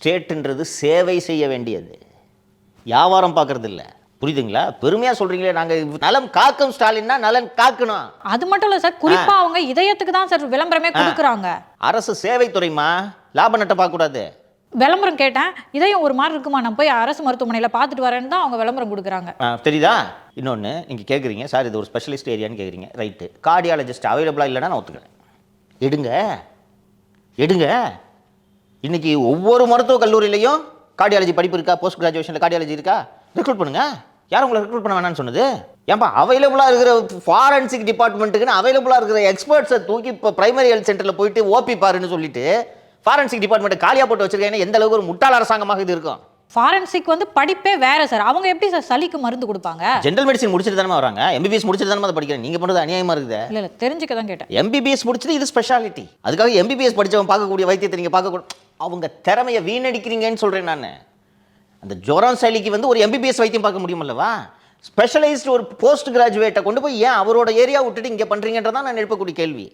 ஸ்டேட்டுன்றது சேவை செய்ய வேண்டியது, வியாபாரம் பார்க்கறது இல்லை. புரியுதுங்களா? பெருமையாக சொல்கிறீங்களே, நாங்கள் நலம் காக்கும் ஸ்டாலின்னா நலன் காக்கணும். அது மட்டும் இல்லை சார், குறிப்பாக அவங்க இதயத்துக்கு தான் சார் விளம்பரமே கொடுக்குறாங்க. அரசு சேவை துறைமா, லாப நட்டை பார்க்கக்கூடாது. விளம்பரம் கேட்டேன், இதயம் ஒரு மாதிரி இருக்குமா, நான் போய் அரசு மருத்துவமனையில் பார்த்துட்டு வரேன்னு தான் அவங்க விளம்பரம் கொடுக்குறாங்க. தெரியுதா? இன்னொன்று, நீங்கள் கேட்குறீங்க சார் இது ஒரு ஸ்பெஷலிஸ்ட் ஏரியான்னு கேட்குறீங்க, ரைட்டு. கார்டியாலஜிஸ்ட் அவைலபிளாக இல்லைன்னா நான் ஒத்துக்கிறேன். எடுங்க. இன்னைக்கு ஒவ்வொரு மருத்துவக் கல்லூரியிலையும் கார்டியாலஜி படிப்பு இருக்கா, போஸ்ட் கிராஜுவேஷனில் கார்டியாலஜி இருக்கா, ரெக்ரூட் பண்ணுங்க. யாரும் உங்களை ரெக்ரூட் பண்ண வேணாம்னு சொன்னது? ஏன்பா அவைலபிளாக இருக்கிற ஃபாரன்சிக் டிபார்ட்மெண்ட்டுக்குன்னு அவைலபிளாக இருக்கிற எக்ஸ்பர்ட்ஸை தூக்கி இப்போ பிரைமரி ஹெல்த் சென்டரில் போயிட்டு ஓபி பாருன்னு சொல்லிட்டு ஃபாரன்சிக் டிபார்ட்மெண்ட் காலியாக போட்டு வச்சிருக்கேன். எந்த அளவுக்கு ஒரு முட்டாள் அரசாங்கமாக இது இருக்கும்? ஃபாரன்சிக் படிப்பே வேற சார். அவங்க எப்படி சார் சளிக்கு மருந்து கொடுப்பாங்க? ஜென்ரல் மெடிசன் முடிச்சுட்டு தானே வராங்க, எம்பிபிஎஸ் முடிச்சுட்டு தானே அதை படிக்கிறேன். நீங்கள் பண்ணுறது அநியாயமாக இருக்குது. இல்லை தெரிஞ்சுக்க தான் கேட்டேன். எம்பிபிஎஸ் முடிச்சுட்டு இது ஸ்பெஷாலிட்டி, அதுக்காக எம்பிபிஎஸ் படித்தவன் பார்க்கக்கூடிய வைத்தியத்தை நீங்கள் பார்க்கக்கூடாது. அவங்க திறமையை வீணடிக்கிறீங்கன்னு சொல்கிறேன் நான். அந்த ஜுரம் சளிக்கு ஒரு எம்பிபிஎஸ் வைத்தியம் பார்க்க முடியுமல்லவா? ஸ்பெஷலைஸ்டு ஒரு போஸ்ட் கிராஜுவேட்டை கொண்டு போய் ஏன் அவரோட ஏரியா விட்டுட்டு இங்கே பண்ணுறீங்கன்றதான் நான் எழுப்பக்கூடிய கேள்வி.